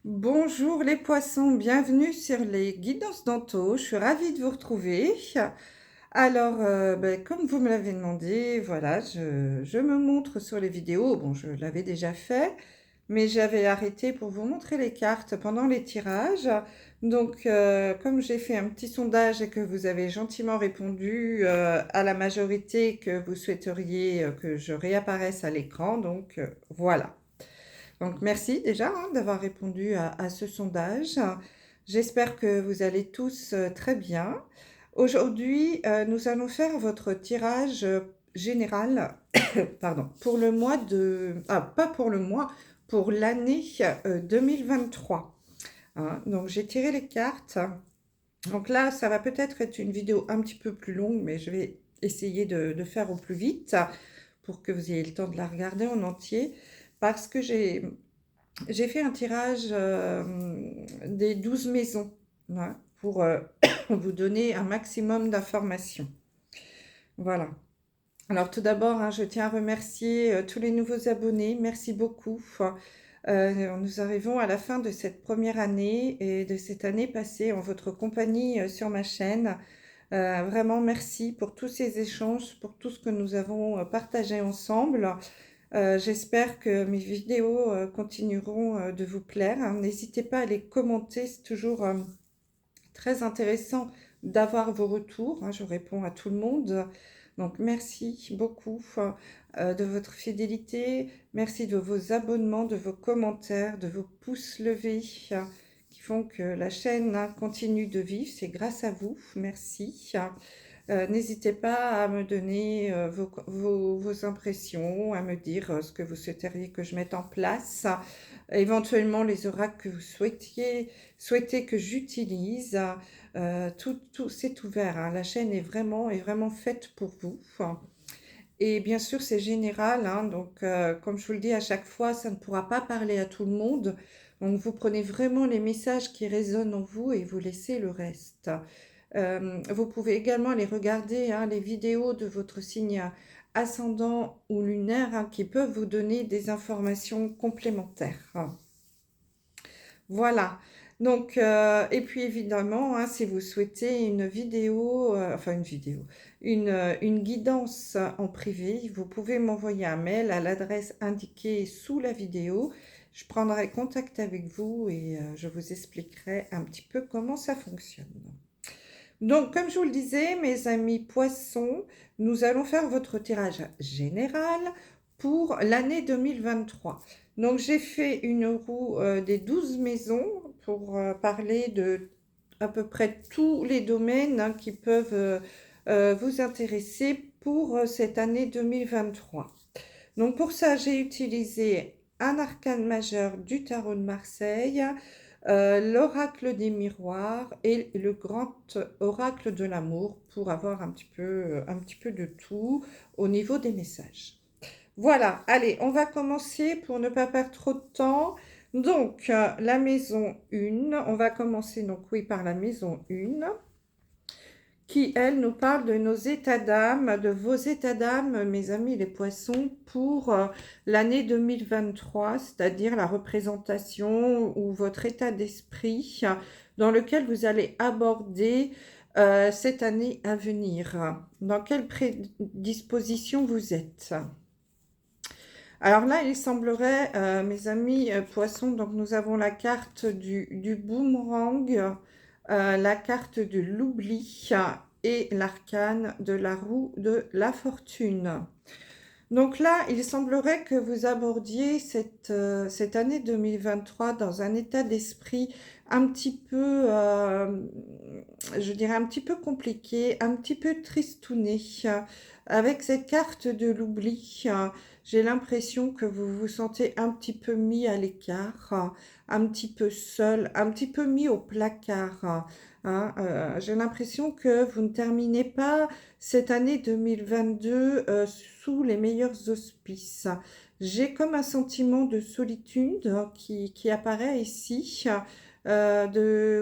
Bonjour les poissons, bienvenue sur les guidances d'Anto. Je suis ravie de vous retrouver. Alors, comme vous me l'avez demandé, voilà, je me montre sur les vidéos. Bon, je l'avais déjà fait, mais j'avais arrêté pour vous montrer les cartes pendant les tirages. Donc, comme j'ai fait un petit sondage et que vous avez gentiment répondu à la majorité que vous souhaiteriez que je réapparaisse à l'écran, donc voilà. Donc, merci déjà d'avoir répondu à ce sondage. J'espère que vous allez tous très bien. Aujourd'hui, nous allons faire votre tirage général, pardon, pour le mois de... Ah, pas pour le mois, pour l'année 2023. Donc, j'ai tiré les cartes. Donc là, ça va peut-être être une vidéo un petit peu plus longue, mais je vais essayer de faire au plus vite pour que vous ayez le temps de la regarder en entier parce que j'ai fait un tirage des 12 maisons, voilà, pour vous donner un maximum d'informations. Voilà. Alors tout d'abord, je tiens à remercier tous les nouveaux abonnés. Merci beaucoup. Nous arrivons à la fin de cette première année et de cette année passée en votre compagnie sur ma chaîne. Vraiment merci pour tous ces échanges, pour tout ce que nous avons partagé ensemble. J'espère que mes vidéos continueront de vous plaire, hein. N'hésitez pas à les commenter, c'est toujours très intéressant d'avoir vos retours, hein. Je réponds à tout le monde. Donc merci beaucoup de votre fidélité, merci de vos abonnements, de vos commentaires, de vos pouces levés qui font que la chaîne continue de vivre. C'est grâce à vous, merci. N'hésitez pas à me donner vos impressions, à me dire ce que vous souhaiteriez que je mette en place, éventuellement les oracles que vous souhaitez que j'utilise. Tout c'est ouvert, hein. La chaîne est vraiment faite pour vous. Et bien sûr, c'est général, hein, donc comme je vous le dis à chaque fois, ça ne pourra pas parler à tout le monde. Donc vous prenez vraiment les messages qui résonnent en vous et vous laissez le reste. Vous pouvez également aller regarder les vidéos de votre signe ascendant ou lunaire qui peuvent vous donner des informations complémentaires. Voilà. Donc, et puis évidemment, si vous souhaitez une vidéo, une guidance en privé, vous pouvez m'envoyer un mail à l'adresse indiquée sous la vidéo. Je prendrai contact avec vous et je vous expliquerai un petit peu comment ça fonctionne. Donc, comme je vous le disais, mes amis poissons, nous allons faire votre tirage général pour l'année 2023. Donc, j'ai fait une roue des 12 maisons pour parler de à peu près tous les domaines qui peuvent vous intéresser pour cette année 2023. Donc, pour ça, j'ai utilisé un arcane majeur du tarot de Marseille, l'oracle des miroirs et le grand oracle de l'amour pour avoir un petit peu de tout au niveau des messages. Voilà, allez, on va commencer pour ne pas perdre trop de temps. Donc, la maison 1, on va commencer donc oui par la maison 1 qui, elle, nous parle de nos états d'âme, de vos états d'âme, mes amis les poissons, pour l'année 2023, c'est-à-dire la représentation ou votre état d'esprit dans lequel vous allez aborder cette année à venir. Dans quelle prédisposition vous êtes? Alors là, il semblerait, mes amis poissons, donc nous avons la carte du boomerang, la carte de l'oubli et l'arcane de la roue de la fortune. Donc là, il semblerait que vous abordiez cette année 2023 dans un état d'esprit un petit peu, je dirais un petit peu compliqué, un petit peu tristouné. Avec cette carte de l'oubli, j'ai l'impression que vous vous sentez un petit peu mis à l'écart, un petit peu seul, un petit peu mis au placard. J'ai l'impression que vous ne terminez pas cette année 2022 sous les meilleurs auspices. J'ai comme un sentiment de solitude qui apparaît ici, d'oubli,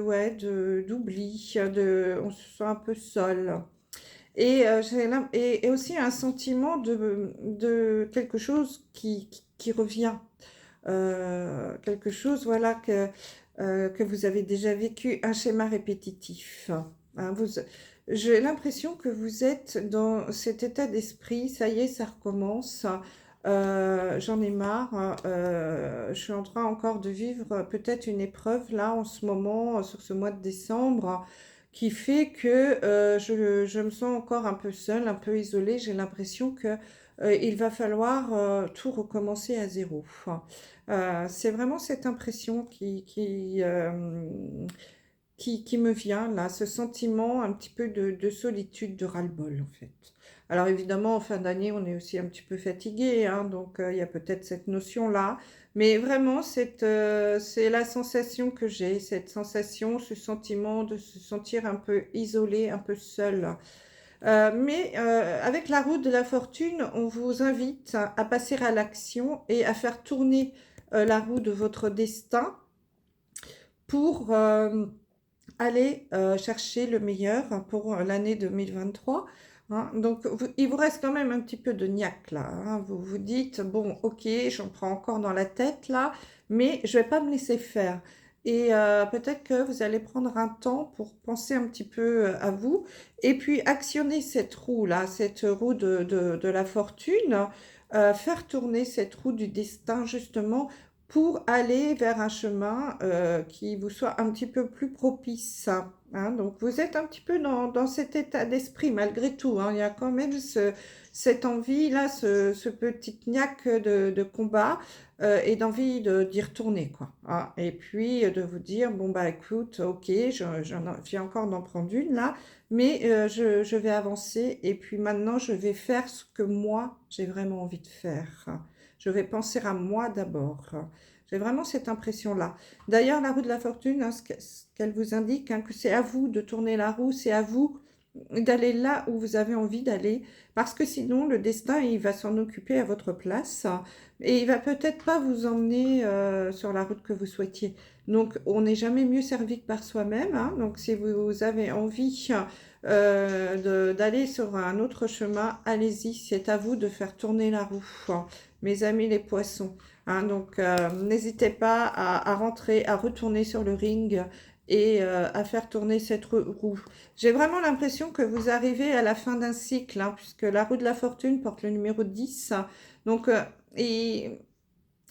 on se sent un peu seul. Et aussi un sentiment de quelque chose qui revient. quelque chose, voilà, que vous avez déjà vécu, un schéma répétitif. Hein, j'ai l'impression que vous êtes dans cet état d'esprit, ça y est, ça recommence. J'en ai marre. Je suis en train encore de vivre peut-être une épreuve là en ce moment, sur ce mois de décembre, qui fait que je me sens encore un peu seule, un peu isolée. J'ai l'impression que il va falloir tout recommencer à zéro. C'est vraiment cette impression qui me vient là, ce sentiment un petit peu de solitude, de ras-le-bol en fait. Alors évidemment, en fin d'année, on est aussi un petit peu fatigué, hein, donc il y a peut-être cette notion-là, mais vraiment, c'est la sensation que j'ai, cette sensation, ce sentiment de se sentir un peu isolé, un peu seul. Mais avec la roue de la fortune, on vous invite à passer à l'action et à faire tourner la roue de votre destin pour aller chercher le meilleur pour l'année 2023. Hein. Donc, il vous reste quand même un petit peu de niaque là. Hein. Vous vous dites, bon, ok, j'en prends encore dans la tête là, mais je vais pas me laisser faire. Et peut-être que vous allez prendre un temps pour penser un petit peu à vous et puis actionner cette roue là, cette roue de la fortune, faire tourner cette roue du destin justement pour aller vers un chemin qui vous soit un petit peu plus propice. Hein. Donc vous êtes un petit peu dans cet état d'esprit malgré tout. Hein. Il y a quand même cette envie-là, ce petit niaque de combat et d'envie d'y retourner. Quoi. Hein. Et puis de vous dire, bon bah écoute, ok, j'ai encore d'en prendre une là, mais je vais avancer et puis maintenant je vais faire ce que moi j'ai vraiment envie de faire. Je vais penser à moi d'abord. J'ai vraiment cette impression-là. D'ailleurs, la roue de la fortune, hein, ce qu'elle vous indique, hein, que c'est à vous de tourner la roue, c'est à vous d'aller là où vous avez envie d'aller, parce que sinon, le destin, il va s'en occuper à votre place, et il va peut-être pas vous emmener sur la route que vous souhaitiez. Donc, on n'est jamais mieux servi que par soi-même. Hein. Donc, si vous avez envie d'aller sur un autre chemin, allez-y, c'est à vous de faire tourner la roue. Mes amis les poissons. Hein, donc, n'hésitez pas à rentrer, à retourner sur le ring et à faire tourner cette roue. J'ai vraiment l'impression que vous arrivez à la fin d'un cycle, hein, puisque la roue de la fortune porte le numéro 10. Donc, et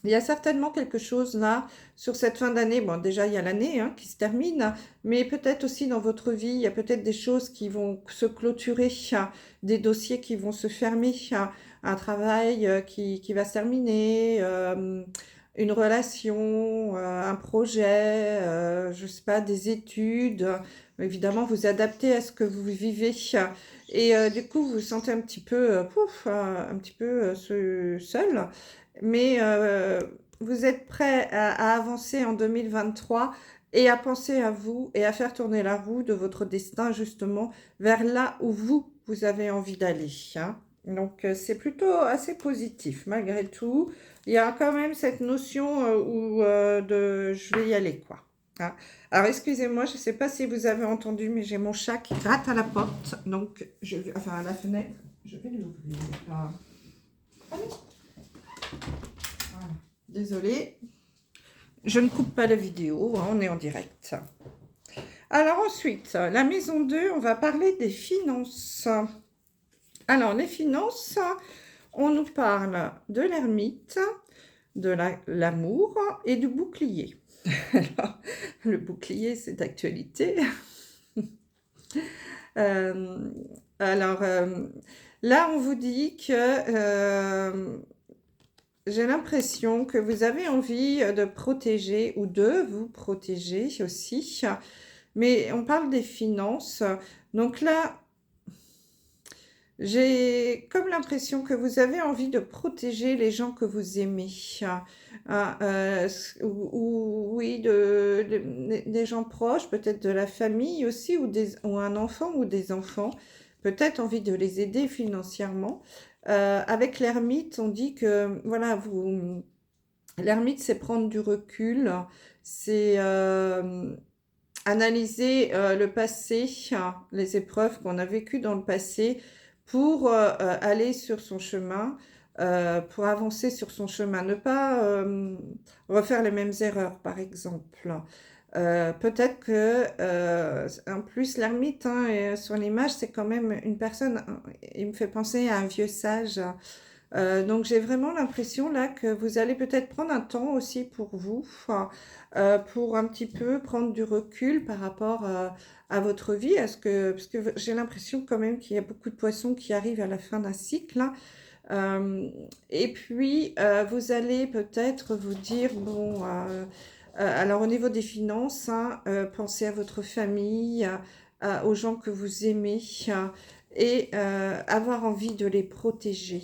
il y a certainement quelque chose là sur cette fin d'année. Bon, déjà, il y a l'année hein, qui se termine, mais peut-être aussi dans votre vie, il y a peut-être des choses qui vont se clôturer, des dossiers qui vont se fermer, un travail qui va se terminer, une relation, un projet, je ne sais pas, des études. Évidemment, vous adaptez à ce que vous vivez. Et du coup, vous vous sentez un petit peu, un petit peu seul. Mais vous êtes prêt à avancer en 2023 et à penser à vous et à faire tourner la roue de votre destin justement vers là où vous avez envie d'aller. Hein. Donc c'est plutôt assez positif malgré tout. Il y a quand même cette notion de je vais y aller quoi. Hein. Alors excusez-moi, je ne sais pas si vous avez entendu, mais j'ai mon chat qui gratte à la porte, donc enfin à la fenêtre. Je vais l'ouvrir. Allez. Voilà. Désolée, je ne coupe pas la vidéo, hein, on est en direct. Alors ensuite, la maison 2, on va parler des finances. Alors les finances, on nous parle de l'ermite, de l'amour et du bouclier. Alors, le bouclier, c'est d'actualité. Alors, là, on vous dit que j'ai l'impression que vous avez envie de protéger ou de vous protéger aussi. Mais on parle des finances. Donc là, j'ai comme l'impression que vous avez envie de protéger les gens que vous aimez. Ah, oui, des gens proches, peut-être de la famille aussi, ou un enfant ou des enfants. Peut-être envie de les aider financièrement. Avec l'ermite, on dit que, voilà, l'ermite, c'est prendre du recul, c'est analyser le passé, les épreuves qu'on a vécues dans le passé pour aller sur son chemin. pour avancer sur son chemin. Ne pas refaire les mêmes erreurs, par exemple. Peut-être que, en plus, l'ermite, hein, sur l'image, c'est quand même une personne, il me fait penser à un vieux sage. Donc j'ai vraiment l'impression là que vous allez peut-être prendre un temps aussi pour vous, pour un petit peu prendre du recul par rapport à votre vie. Parce que j'ai l'impression quand même qu'il y a beaucoup de poissons qui arrivent à la fin d'un cycle, hein. Et puis vous allez peut-être vous dire, bon, alors au niveau des finances, hein, pensez à votre famille, aux gens que vous aimez, et avoir envie de les protéger,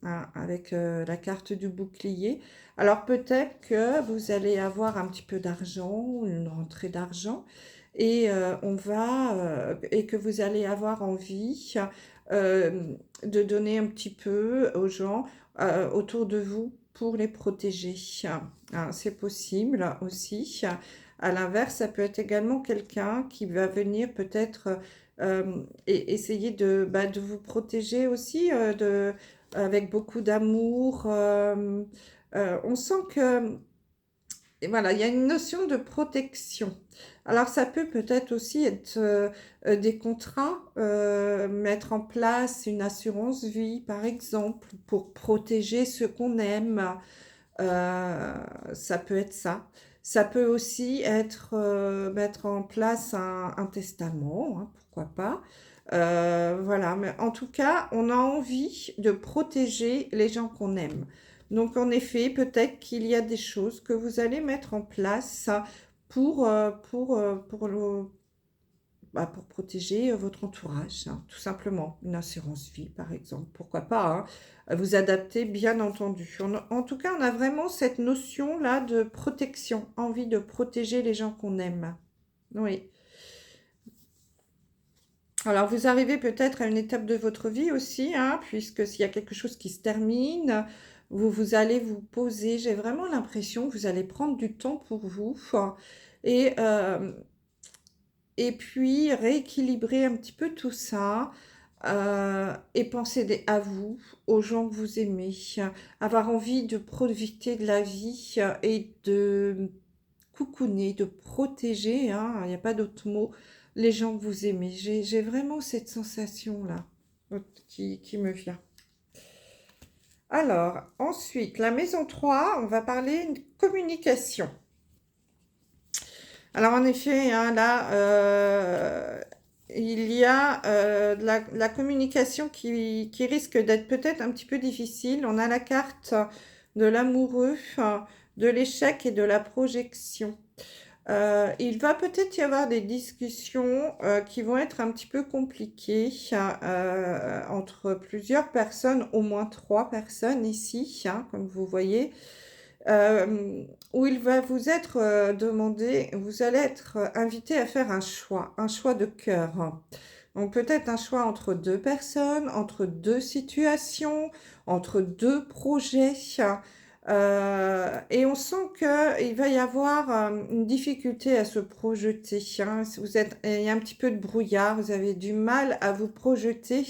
hein, avec la carte du bouclier. Alors peut-être que vous allez avoir un petit peu d'argent, une rentrée d'argent, et et que vous allez avoir envie de donner un petit peu aux gens autour de vous pour les protéger. Hein, c'est possible aussi. À l'inverse, ça peut être également quelqu'un qui va venir peut-être et essayer de vous protéger aussi avec beaucoup d'amour. On sent que et voilà, il y a une notion de protection. Alors ça peut peut-être aussi être des contrats, mettre en place une assurance vie, par exemple, pour protéger ceux qu'on aime. Ça peut être ça. Ça peut aussi être mettre en place un testament, hein, pourquoi pas. Voilà, mais en tout cas, on a envie de protéger les gens qu'on aime. Donc, en effet, peut-être qu'il y a des choses que vous allez mettre en place pour protéger votre entourage, hein, tout simplement. Une assurance vie, par exemple. Pourquoi pas, hein, vous adapter, bien entendu. En tout cas, on a vraiment cette notion-là de protection, envie de protéger les gens qu'on aime. Oui. Alors, vous arrivez peut-être à une étape de votre vie aussi, hein, puisque s'il y a quelque chose qui se termine, vous allez vous poser. J'ai vraiment l'impression que vous allez prendre du temps pour vous, et, euh, et puis rééquilibrer un petit peu tout ça, et penser à vous, aux gens que vous aimez, avoir envie de profiter de la vie et de coucouner, de protéger, hein, il n'y a pas d'autre mot, les gens que vous aimez. J'ai vraiment cette sensation-là qui me vient. Alors, ensuite, la maison 3, on va parler de communication. Alors, en effet, hein, là, il y a de la communication qui risque d'être peut-être un petit peu difficile. On a la carte de l'amoureux, de l'échec et de la projection. Il va peut-être y avoir des discussions qui vont être un petit peu compliquées entre plusieurs personnes, au moins 3 personnes ici, hein, comme vous voyez, où il va vous être demandé, vous allez être invité à faire un choix de cœur. Donc peut-être un choix entre 2 personnes, entre 2 situations, entre 2 projets. Et on sent qu'il va y avoir une difficulté à se projeter, hein. Il y a un petit peu de brouillard, vous avez du mal à vous projeter,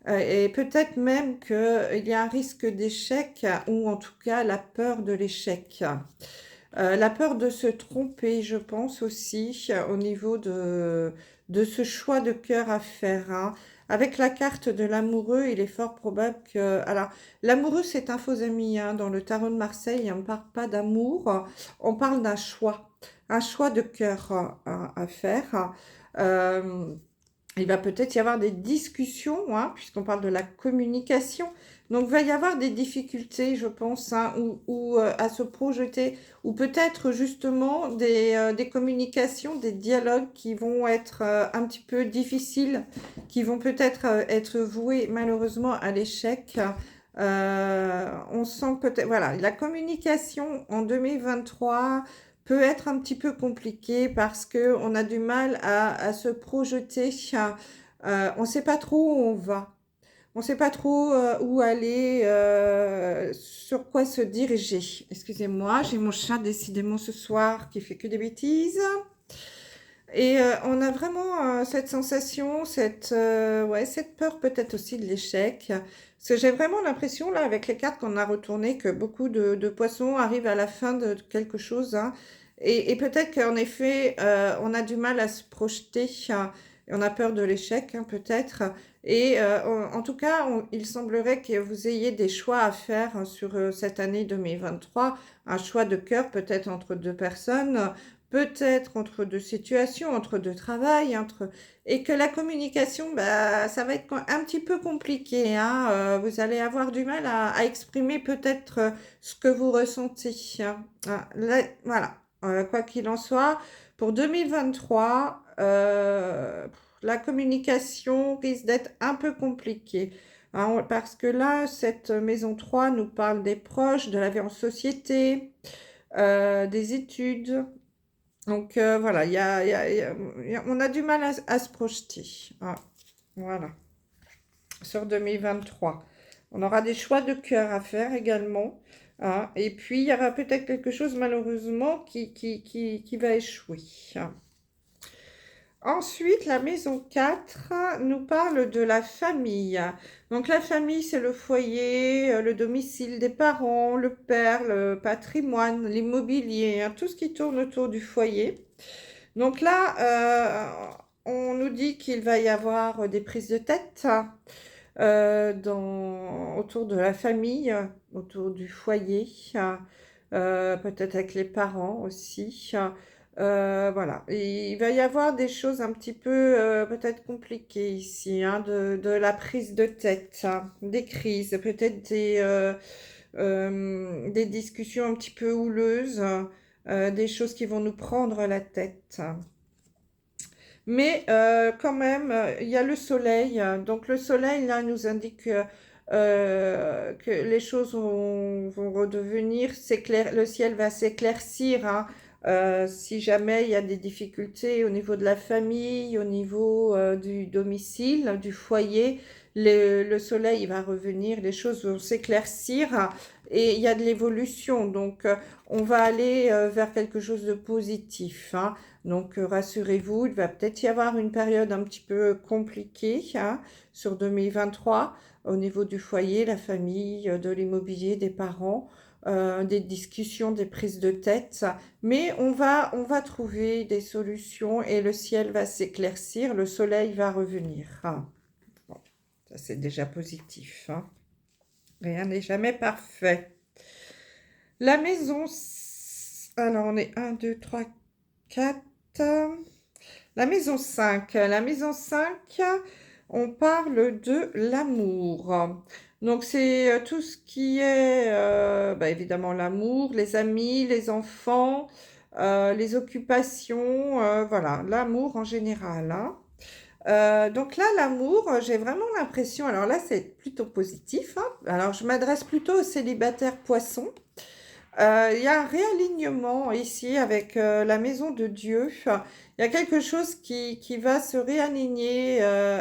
et peut-être même qu'il y a un risque d'échec, ou en tout cas la peur de l'échec. La peur de se tromper, je pense aussi, au niveau de ce choix de cœur à faire, hein. Avec la carte de l'amoureux, il est fort probable que... Alors, l'amoureux, c'est un faux ami, hein. Dans le tarot de Marseille, on ne parle pas d'amour, on parle d'un choix. Un choix de cœur à faire. Il va peut-être y avoir des discussions, hein, puisqu'on parle de la communication. Donc, il va y avoir des difficultés, je pense, hein, ou à se projeter, ou peut-être justement des communications, des dialogues qui vont être un petit peu difficiles, qui vont peut-être être voués malheureusement à l'échec. On sent peut-être, voilà, la communication en 2023 peut être un petit peu compliqué parce qu'on a du mal à se projeter. On ne sait pas trop où on va. On ne sait pas trop où aller, sur quoi se diriger. Excusez-moi, j'ai mon chat décidément ce soir qui fait que des bêtises. Et on a vraiment cette sensation, ouais, cette peur peut-être aussi de l'échec. Parce que j'ai vraiment l'impression, là, avec les cartes qu'on a retournées, que beaucoup de poissons arrivent à la fin de quelque chose, hein. Et peut-être qu'en effet, on a du mal à se projeter, hein, et on a peur de l'échec, hein, peut-être. Et en tout cas, il semblerait que vous ayez des choix à faire, hein, sur cette année 2023, un choix de cœur peut-être entre deux personnes, peut-être entre deux situations, entre deux travails, et que la communication, bah, ça va être un petit peu compliqué, hein. Vous allez avoir du mal à exprimer peut-être ce que vous ressentez, hein. Ah, voilà. Quoi qu'il en soit, pour 2023, la communication risque d'être un peu compliquée, hein, parce que là, cette maison 3 nous parle des proches, de la vie en société, des études. Donc voilà, on a du mal à se projeter, hein. Voilà, sur 2023. On aura des choix de cœur à faire également, hein. Et puis, il y aura peut-être quelque chose, malheureusement, qui va échouer, hein. Ensuite, la maison 4 nous parle de la famille. Donc la famille, c'est le foyer, le domicile des parents, le père, le patrimoine, l'immobilier, hein, tout ce qui tourne autour du foyer. Donc là, on nous dit qu'il va y avoir des prises de tête, autour de la famille, autour du foyer, peut-être avec les parents aussi. Voilà. Et il va y avoir des choses un petit peu peut-être compliquées ici, hein, de la prise de tête, hein, des crises, peut-être des discussions un petit peu houleuses, des choses qui vont nous prendre la tête. Mais quand même, il y a le soleil. Donc le soleil, là, nous indique que les choses vont redevenir, le ciel va s'éclaircir, hein. Si jamais il y a des difficultés au niveau de la famille, au niveau du domicile, du foyer, le soleil va revenir, les choses vont s'éclaircir et il y a de l'évolution. Donc on va aller vers quelque chose de positif, hein. Donc, rassurez-vous, il va peut-être y avoir une période un petit peu compliquée, hein, sur 2023 au niveau du foyer, la famille, de l'immobilier, des parents, des discussions, des prises de tête. Mais on va trouver des solutions et le ciel va s'éclaircir, le soleil va revenir, hein. Bon, ça c'est déjà positif, hein. Rien n'est jamais parfait. La maison, alors on est 1, 2, 3, 4. La maison 5. La maison 5, on parle de l'amour. Donc, c'est tout ce qui est, bah, évidemment, l'amour, les amis, les enfants, les occupations, voilà, l'amour en général, hein. Donc là, l'amour, j'ai vraiment l'impression, alors là, c'est plutôt positif, hein. Alors, je m'adresse plutôt aux célibataires poissons. Il y a un réalignement ici avec la maison de Dieu. Il y a quelque chose qui va se réaligner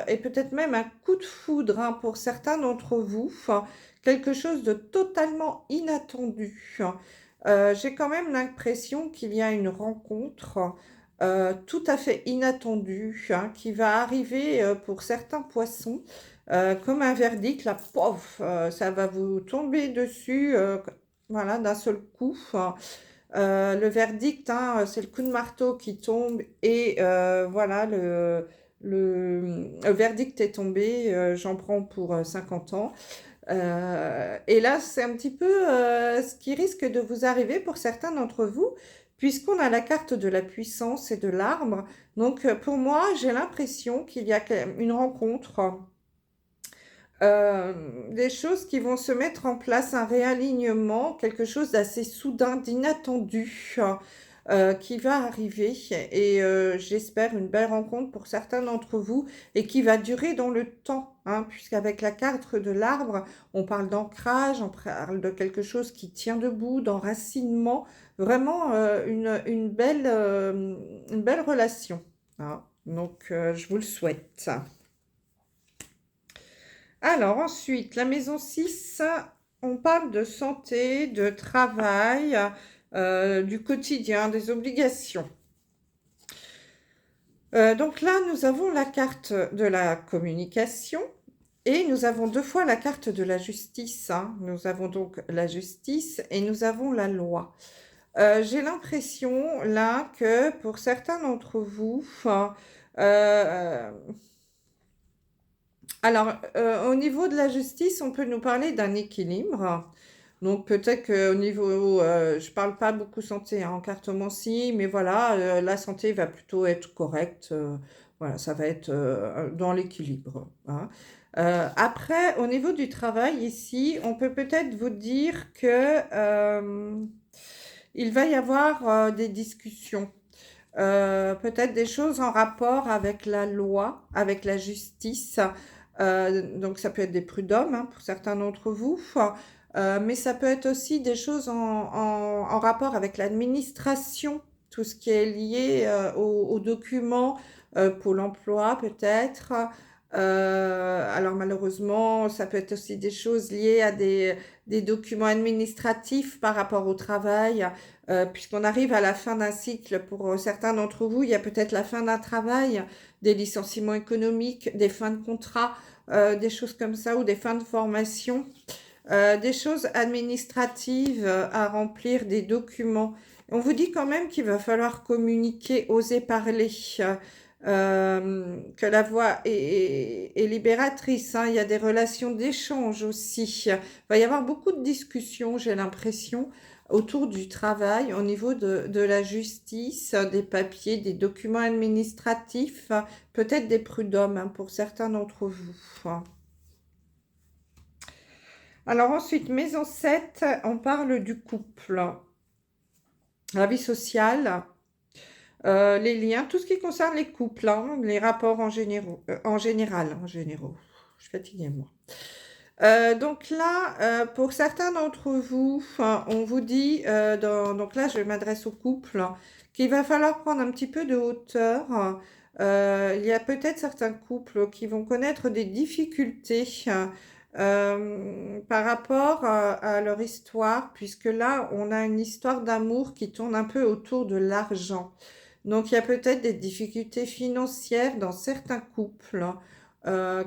et peut-être même un coup de foudre, hein, pour certains d'entre vous. Quelque chose de totalement inattendu. J'ai quand même l'impression qu'il y a une rencontre tout à fait inattendue, hein, qui va arriver pour certains poissons. Comme un verdict, là, pof, ça va vous tomber dessus, voilà, d'un seul coup. Le verdict, hein, c'est le coup de marteau qui tombe et voilà, le verdict est tombé, j'en prends pour 50 ans. Et là, c'est un petit peu ce qui risque de vous arriver pour certains d'entre vous, puisqu'on a la carte de la puissance et de l'arbre. Donc, pour moi, j'ai l'impression qu'il y a une rencontre, des choses qui vont se mettre en place, un réalignement, quelque chose d'assez soudain, d'inattendu, qui va arriver et j'espère une belle rencontre pour certains d'entre vous et qui va durer dans le temps, hein, puisqu'avec la carte de l'arbre, on parle d'ancrage, on parle de quelque chose qui tient debout, d'enracinement, vraiment une belle relation, hein. Donc, je vous le souhaite. Alors ensuite, la maison 6, on parle de santé, de travail, du quotidien, des obligations. Donc là, nous avons la carte de la communication et nous avons 2 fois la carte de la justice, hein. Nous avons donc la justice et nous avons la loi. J'ai l'impression là que pour certains d'entre vous, heu, au niveau de la justice, on peut nous parler d'un équilibre. Donc peut-être qu'au niveau, je parle pas beaucoup santé, hein, en cartomancie, mais voilà, la santé va plutôt être correcte, voilà, ça va être, dans l'équilibre, hein. Après, au niveau du travail ici, on peut peut-être vous dire que, il va y avoir, des discussions, peut-être des choses en rapport avec la loi, avec la justice. Donc ça peut être des prud'hommes, hein, pour certains d'entre vous, mais ça peut être aussi des choses en rapport avec l'administration, tout ce qui est lié, aux documents, Pôle emploi peut-être. Alors malheureusement, ça peut être aussi des choses liées à des documents administratifs par rapport au travail. Puisqu'on arrive à la fin d'un cycle, pour certains d'entre vous, il y a peut-être la fin d'un travail, des licenciements économiques, des fins de contrat, des choses comme ça, ou des fins de formation, des choses administratives à remplir, des documents. On vous dit quand même qu'il va falloir communiquer, oser parler, que la voix est libératrice, hein. Il y a des relations d'échange aussi. Il va y avoir beaucoup de discussions, j'ai l'impression, autour du travail, au niveau de la justice, des papiers, des documents administratifs, peut-être des prud'hommes, hein, pour certains d'entre vous. Alors ensuite, maison 7, on parle du couple, la vie sociale, les liens, tout ce qui concerne les couples, hein, les rapports en général, je suis fatiguée moi. Donc là, pour certains d'entre vous, on vous dit, donc là je m'adresse au couple, qu'il va falloir prendre un petit peu de hauteur. Il y a peut-être certains couples qui vont connaître des difficultés par rapport à leur histoire, puisque là on a une histoire d'amour qui tourne un peu autour de l'argent. Donc il y a peut-être des difficultés financières dans certains couples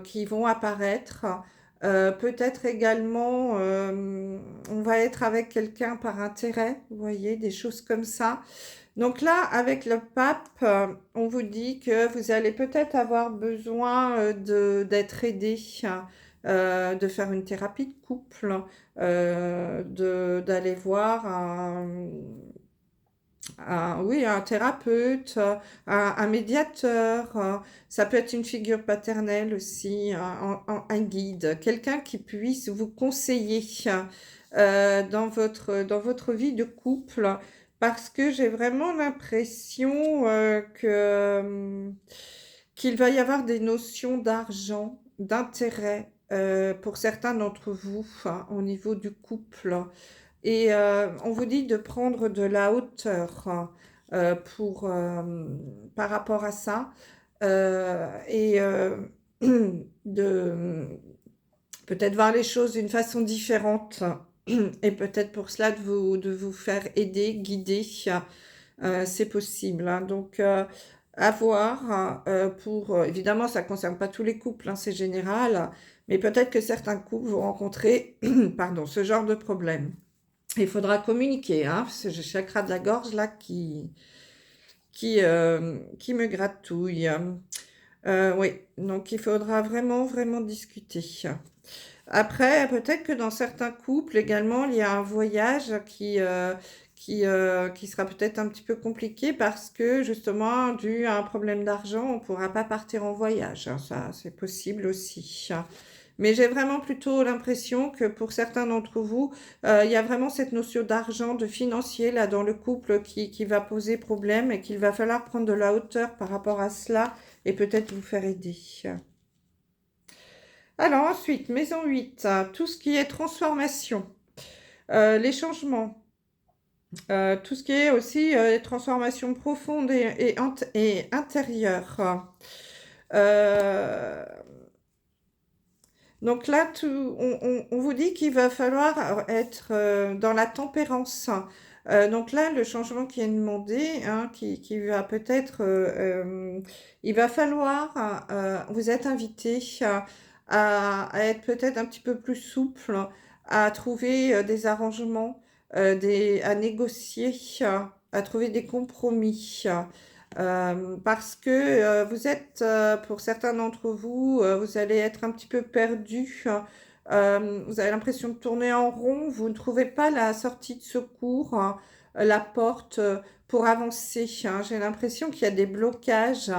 qui vont apparaître. Peut-être également, on va être avec quelqu'un par intérêt, vous voyez, des choses comme ça. Donc là, avec le pape, on vous dit que vous allez peut-être avoir besoin d'être aidé, de faire une thérapie de couple, d'aller voir oui, un thérapeute, un médiateur, ça peut être une figure paternelle aussi, un guide, quelqu'un qui puisse vous conseiller dans votre vie de couple, parce que j'ai vraiment l'impression qu'il va y avoir des notions d'argent, d'intérêt pour certains d'entre vous, hein, au niveau du couple. Et on vous dit de prendre de la hauteur, hein, par rapport à ça, et de peut-être voir les choses d'une façon différente, et peut-être pour cela de vous faire aider, guider, c'est possible, hein. Donc à voir, hein, évidemment ça ne concerne pas tous les couples, hein, c'est général, mais peut-être que certains couples vont rencontrer pardon, ce genre de problème. Il faudra communiquer, hein, parce que j'ai le chakra de la gorge là qui me gratouille. Oui, donc il faudra vraiment, vraiment discuter. Après, peut-être que dans certains couples également, il y a un voyage qui sera peut-être un petit peu compliqué parce que justement, dû à un problème d'argent, on ne pourra pas partir en voyage, hein. Ça, c'est possible aussi. Mais j'ai vraiment plutôt l'impression que pour certains d'entre vous, il y a vraiment cette notion d'argent, de financier là dans le couple qui va poser problème et qu'il va falloir prendre de la hauteur par rapport à cela et peut-être vous faire aider. Alors ensuite, maison 8, tout ce qui est transformation, les changements, tout ce qui est aussi les transformations profondes et intérieures. Euh, Donc là, on vous dit qu'il va falloir être dans la tempérance, Donc là, le changement qui est demandé, hein, qui va peut-être, il va falloir, vous êtes invité à être peut-être un petit peu plus souple, à trouver des arrangements, à négocier, à trouver des compromis. Parce que vous êtes, pour certains d'entre vous, vous allez être un petit peu perdu. Vous avez l'impression de tourner en rond, vous ne trouvez pas la sortie de secours, la porte pour avancer, hein. J'ai l'impression qu'il y a des blocages.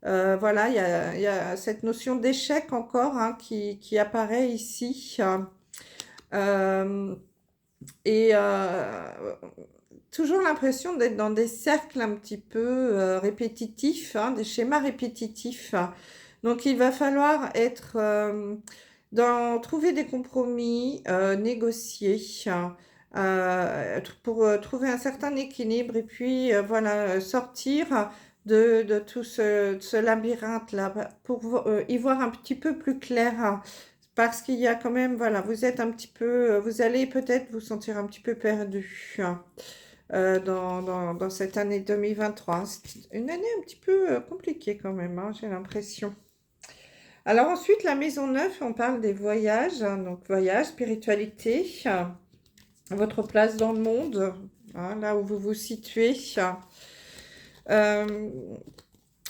Voilà, il y a cette notion d'échec encore, hein, qui apparaît ici. Euh, et toujours l'impression d'être dans des cercles un petit peu répétitifs, hein, des schémas répétitifs. Donc il va falloir être trouver des compromis, négocier pour trouver un certain équilibre et puis voilà, sortir de tout de ce labyrinthe-là pour y voir un petit peu plus clair, hein. Parce qu'il y a quand même, voilà, vous êtes un petit peu, vous allez peut-être vous sentir un petit peu perdu, hein, dans cette année 2023. C'est une année un petit peu compliquée quand même, hein, j'ai l'impression. Alors ensuite, la maison 9, on parle des voyages, hein, donc voyage, spiritualité, votre place dans le monde, hein, là où vous vous situez. Euh,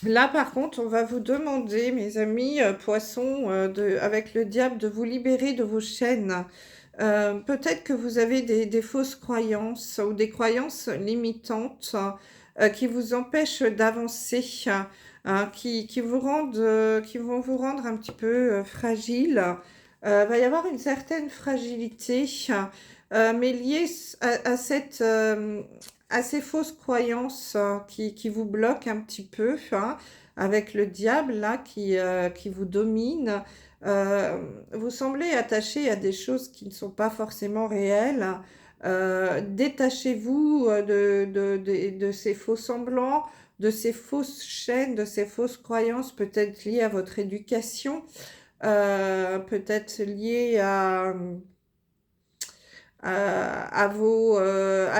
Là, par contre, on va vous demander, mes amis poissons, avec le diable, de vous libérer de vos chaînes. Peut-être que vous avez des fausses croyances ou des croyances limitantes qui vous empêchent d'avancer, hein, qui vous rendent, qui vont vous rendre un petit peu fragile. Va y avoir une certaine fragilité, mais liée à ces fausses croyances qui vous bloquent un petit peu, hein, avec le diable là qui vous domine. Euh, Vous semblez attaché à des choses qui ne sont pas forcément réelles. Détachez-vous de ces faux semblants, de ces fausses chaînes, de ces fausses croyances, peut-être liées à votre éducation, peut-être liées à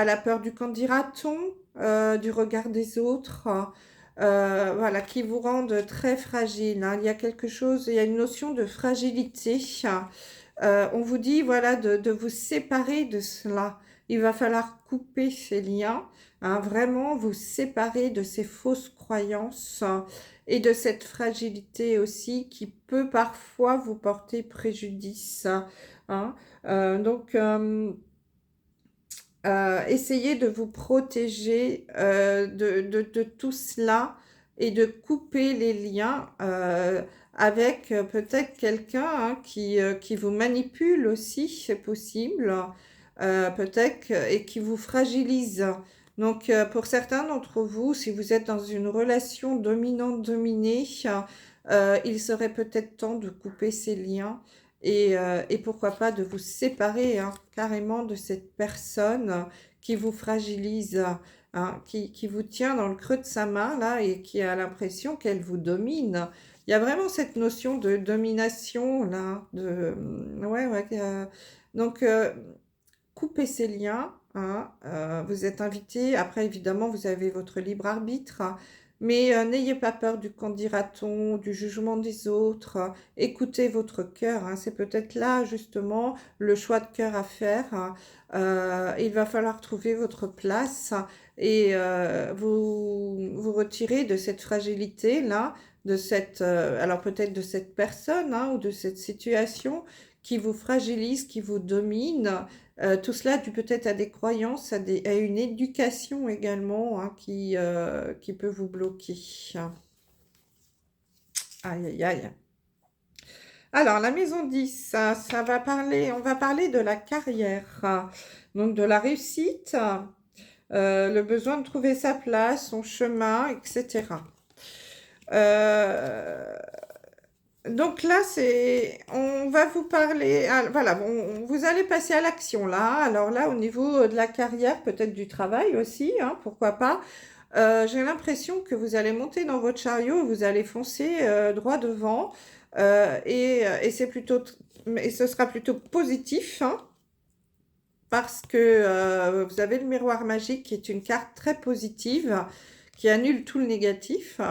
la peur du qu'en dira-t-on, du regard des autres, voilà, qui vous rendent très fragile, hein. Il y a quelque chose, il y a une notion de fragilité. On vous dit, voilà, de vous séparer de cela. Il va falloir couper ces liens, hein, vraiment vous séparer de ces fausses croyances et de cette fragilité aussi qui peut parfois vous porter préjudice, hein. Donc, essayez de vous protéger de tout cela et de couper les liens avec peut-être quelqu'un, hein, qui vous manipule aussi, c'est possible, peut-être, et qui vous fragilise. Donc, pour certains d'entre vous, si vous êtes dans une relation dominante-dominée, il serait peut-être temps de couper ces liens et pourquoi pas de vous séparer, hein, carrément de cette personne qui vous fragilise, hein, qui vous tient dans le creux de sa main là et qui a l'impression qu'elle vous domine. Il y a vraiment cette notion de domination là, ouais, ouais, donc coupez ces liens, hein, vous êtes invité. Après, évidemment, vous avez votre libre arbitre, hein, mais n'ayez pas peur du qu'en dira-t-on, du jugement des autres. Écoutez votre cœur, hein, c'est peut-être là, justement, le choix de cœur à faire, hein. Il va falloir trouver votre place et vous retirer de cette fragilité-là, alors peut-être de cette personne, hein, ou de cette situation qui vous fragilise, qui vous domine. Tout cela dû peut-être à des croyances, à une éducation également, hein, qui peut vous bloquer. Aïe, aïe, aïe. Alors, la maison 10, ça va parler, on va parler de la carrière, donc de la réussite, le besoin de trouver sa place, son chemin, etc. Donc là, on va vous parler, voilà, bon, vous allez passer à l'action là. Alors là, au niveau de la carrière, peut-être du travail aussi, hein, pourquoi pas. J'ai l'impression que vous allez monter dans votre chariot, vous allez foncer droit devant, et c'est plutôt, et ce sera plutôt positif, hein. parce que vous avez le miroir magique qui est une carte très positive, qui annule tout le négatif.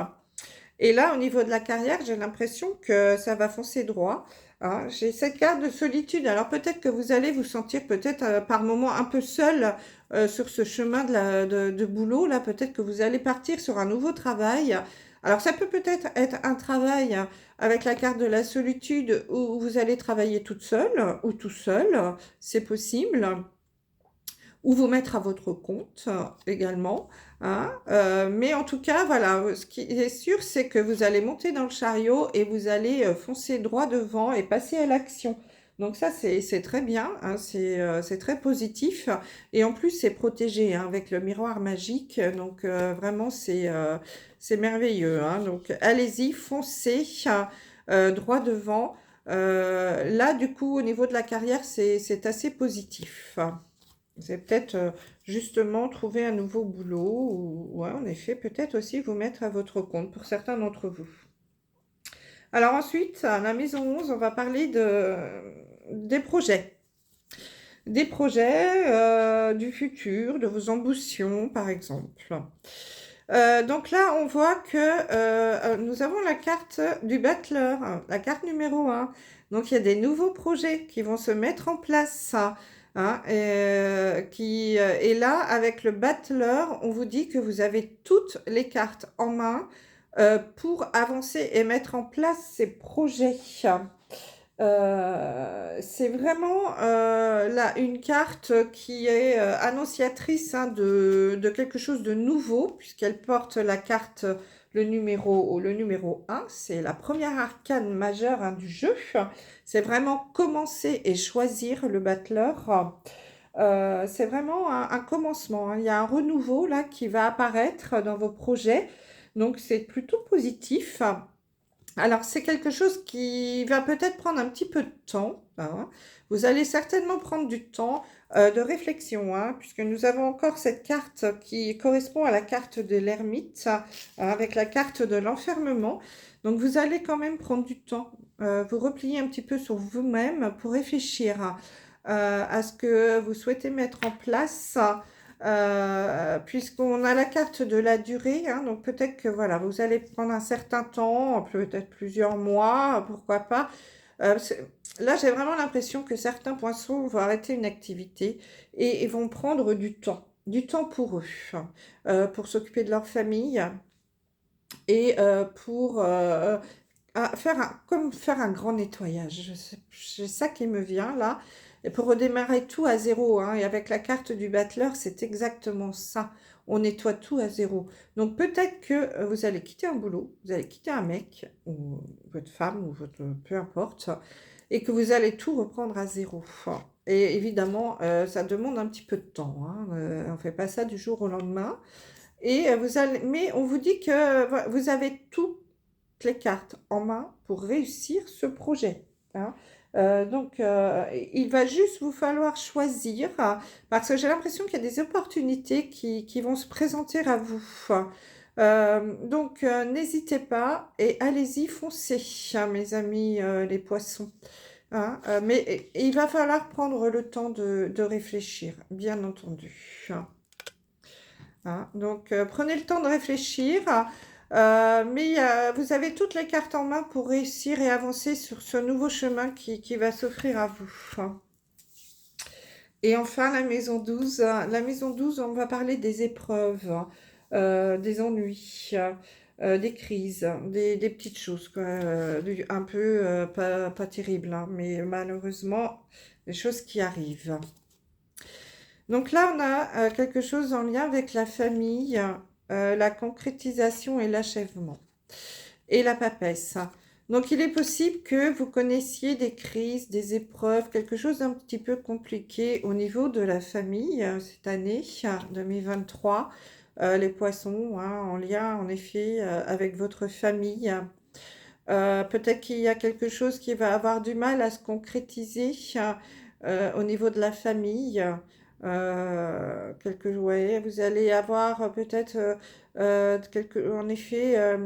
Et là, au niveau de la carrière, j'ai l'impression que ça va foncer droit. Hein. J'ai cette carte de solitude. Alors peut-être que vous allez vous sentir peut-être par moments un peu seul sur ce chemin de boulot. Là, peut-être que vous allez partir sur un nouveau travail. Alors ça peut peut-être être un travail avec la carte de la solitude où vous allez travailler toute seule ou tout seul. C'est possible ou vous mettre à votre compte également. Hein. Mais en tout cas, voilà, ce qui est sûr, c'est que vous allez monter dans le chariot et vous allez foncer droit devant et passer à l'action. Donc ça, c'est très bien, hein, c'est très positif. Et en plus, c'est protégé hein, avec le miroir magique. Donc vraiment, c'est merveilleux. Hein. Donc allez-y, foncez droit devant. Là, du coup, au niveau de la carrière, c'est assez positif. C'est peut-être justement trouver un nouveau boulot ou, ouais, en effet, peut-être aussi vous mettre à votre compte pour certains d'entre vous. Alors ensuite, à la maison 11, on va parler des projets. Des projets du futur, de vos ambitions, par exemple. Donc là, on voit que nous avons la carte du battleur, la carte numéro 1. Donc il y a des nouveaux projets qui vont se mettre en place. Hein, et là, avec le battleur, on vous dit que vous avez toutes les cartes en main pour avancer et mettre en place ces projets. C'est vraiment là une carte qui est annonciatrice hein, de quelque chose de nouveau, puisqu'elle porte la carte, le numéro 1, c'est la première arcane majeure hein, du jeu. C'est vraiment commencer et choisir le battleur. C'est vraiment un commencement. Hein. Il y a un renouveau là qui va apparaître dans vos projets, donc c'est plutôt positif. Alors, c'est quelque chose qui va peut-être prendre un petit peu de temps. Hein. Vous allez certainement prendre du temps de réflexion, hein, puisque nous avons encore cette carte qui correspond à la carte de l'ermite, avec la carte de l'enfermement. Donc, vous allez quand même prendre du temps, vous replier un petit peu sur vous-même pour réfléchir à ce que vous souhaitez mettre en place. Puisqu'on a la carte de la durée, hein, donc peut-être que voilà, vous allez prendre un certain temps, peut-être plusieurs mois, pourquoi pas. Là, j'ai vraiment l'impression que certains poissons vont arrêter une activité et vont prendre du temps pour eux, pour s'occuper de leur famille et pour comme faire un grand nettoyage. C'est ça qui me vient là. Et pour redémarrer tout à zéro, hein, et avec la carte du battleur, c'est exactement ça. On nettoie tout à zéro. Donc peut-être que vous allez quitter un boulot, vous allez quitter un mec, ou votre femme, ou votre peu importe, et que vous allez tout reprendre à zéro. Et évidemment, ça demande un petit peu de temps. Hein, on ne fait pas ça du jour au lendemain. Et mais on vous dit que vous avez toutes les cartes en main pour réussir ce projet. Hein. Donc, il va juste vous falloir choisir parce que j'ai l'impression qu'il y a des opportunités qui vont se présenter à vous. Donc, n'hésitez pas et allez-y, foncez, hein, mes amis les poissons. Hein. Mais il va falloir prendre le temps de réfléchir, bien entendu. Hein. Donc, prenez le temps de réfléchir. Mais vous avez toutes les cartes en main pour réussir et avancer sur ce nouveau chemin qui va s'offrir à vous. Et enfin, la maison 12. La maison 12, on va parler des épreuves, des ennuis, des crises, des petites choses, quoi, un peu pas terribles, hein, mais malheureusement, des choses qui arrivent. Donc là, on a quelque chose en lien avec la famille, la concrétisation et l'achèvement, et la papesse. Donc il est possible que vous connaissiez des crises, des épreuves, quelque chose d'un petit peu compliqué au niveau de la famille cette année 2023. Les poissons, hein, en lien en effet avec votre famille. Peut-être qu'il y a quelque chose qui va avoir du mal à se concrétiser au niveau de la famille. Ouais, vous allez avoir peut-être en effet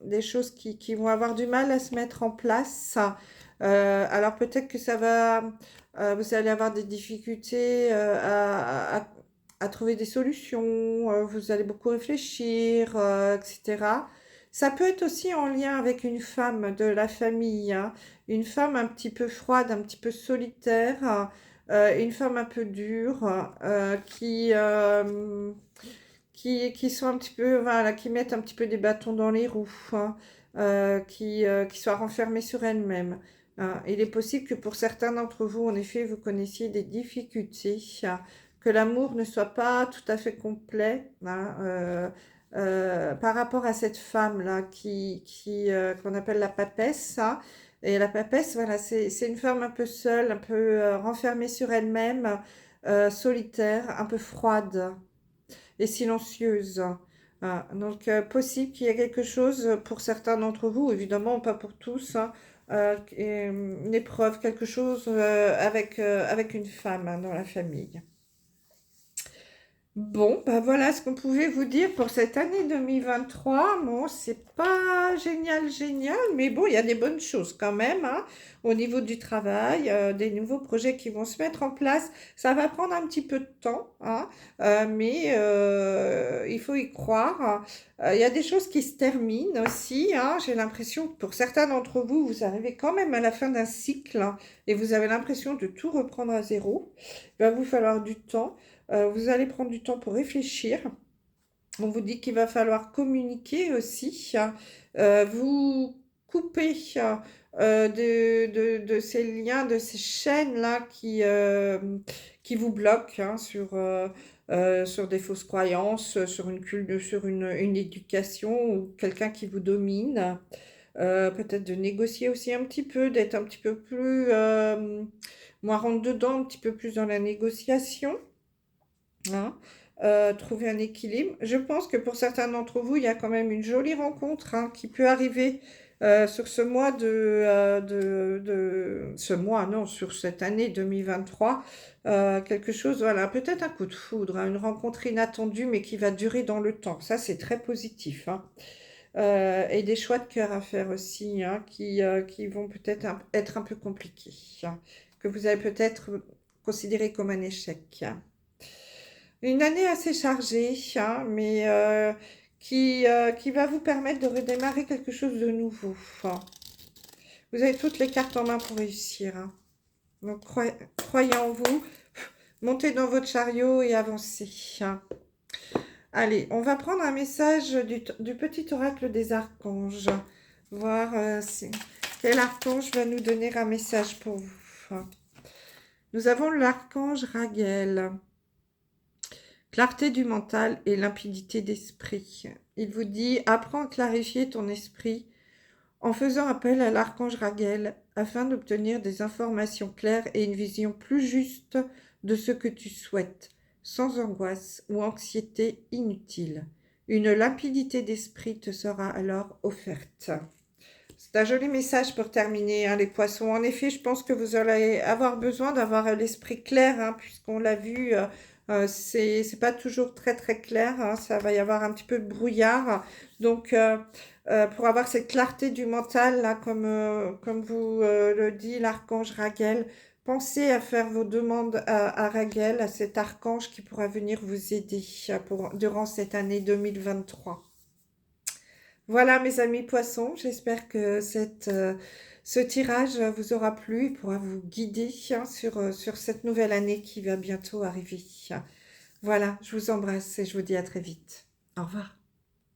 des choses qui vont avoir du mal à se mettre en place. Alors peut-être que ça va, vous allez avoir des difficultés à trouver des solutions, vous allez beaucoup réfléchir, etc. Ça peut être aussi en lien avec une femme de la famille, hein, une femme un petit peu froide, un petit peu solitaire, une femme un peu dure, qui sont un petit peu, voilà, qui mettent un petit peu des bâtons dans les roues, hein, qui soient renfermées sur elles-mêmes, hein. Il est possible que pour certains d'entre vous, en effet, vous connaissiez des difficultés, hein, que l'amour ne soit pas tout à fait complet, hein, par rapport à cette femme-là qu'on appelle la papesse, hein. Et la papesse, voilà, c'est une femme un peu seule, un peu renfermée sur elle-même, solitaire, un peu froide et silencieuse. Ah, donc, possible qu'il y ait quelque chose pour certains d'entre vous, évidemment pas pour tous, hein, une épreuve, quelque chose avec une femme, hein, dans la famille. Bon, bah voilà ce qu'on pouvait vous dire pour cette année 2023. Bon, c'est pas génial, génial, mais bon, il y a des bonnes choses quand même, hein, au niveau du travail, des nouveaux projets qui vont se mettre en place. Ça va prendre un petit peu de temps, hein, mais il faut y croire. Il y a des choses qui se terminent aussi, hein. J'ai l'impression que pour certains d'entre vous, vous arrivez quand même à la fin d'un cycle, hein, et vous avez l'impression de tout reprendre à zéro. Il va vous falloir du temps. Vous allez prendre du temps pour réfléchir. On vous dit qu'il va falloir communiquer aussi, hein. Vous couper de ces liens, de ces chaînes-là qui vous bloquent, hein, sur des fausses croyances, sur une éducation ou quelqu'un qui vous domine. Peut-être de négocier aussi un petit peu, d'être un petit peu plus, moins rentre dedans, un petit peu plus dans la négociation, hein, trouver un équilibre. Je pense que pour certains d'entre vous, il y a quand même une jolie rencontre, hein, qui peut arriver sur ce mois ce mois, non, sur cette année 2023. Quelque chose, voilà, peut-être un coup de foudre, hein, une rencontre inattendue, mais qui va durer dans le temps. Ça, c'est très positif, hein. Et des choix de cœur à faire aussi, hein, qui vont peut-être être un peu compliqués, hein, que vous allez peut-être considérer comme un échec. Une année assez chargée, hein, mais qui va vous permettre de redémarrer quelque chose de nouveau, hein. Vous avez toutes les cartes en main pour réussir, hein. Donc croyez en vous, montez dans votre chariot et avancez, hein. Allez, on va prendre un message du petit oracle des archanges, voir quel archange va nous donner un message pour vous. Nous avons l'archange Raguel. Clarté du mental et limpidité d'esprit. Il vous dit, apprends à clarifier ton esprit en faisant appel à l'archange Raguel afin d'obtenir des informations claires et une vision plus juste de ce que tu souhaites, sans angoisse ou anxiété inutile. Une limpidité d'esprit te sera alors offerte. C'est un joli message pour terminer, hein, les poissons. En effet, je pense que vous allez avoir besoin d'avoir l'esprit clair, hein, puisqu'on l'a vu, c'est pas toujours très très clair, hein, ça va y avoir un petit peu de brouillard. Donc, pour avoir cette clarté du mental, là, comme vous le dit l'archange Raguel, pensez à faire vos demandes à Raguel, à cet archange qui pourra venir vous aider durant cette année 2023. Voilà mes amis poissons, j'espère que ce tirage vous aura plu et pourra vous guider, hein, sur cette nouvelle année qui va bientôt arriver. Voilà, je vous embrasse et je vous dis à très vite. Au revoir.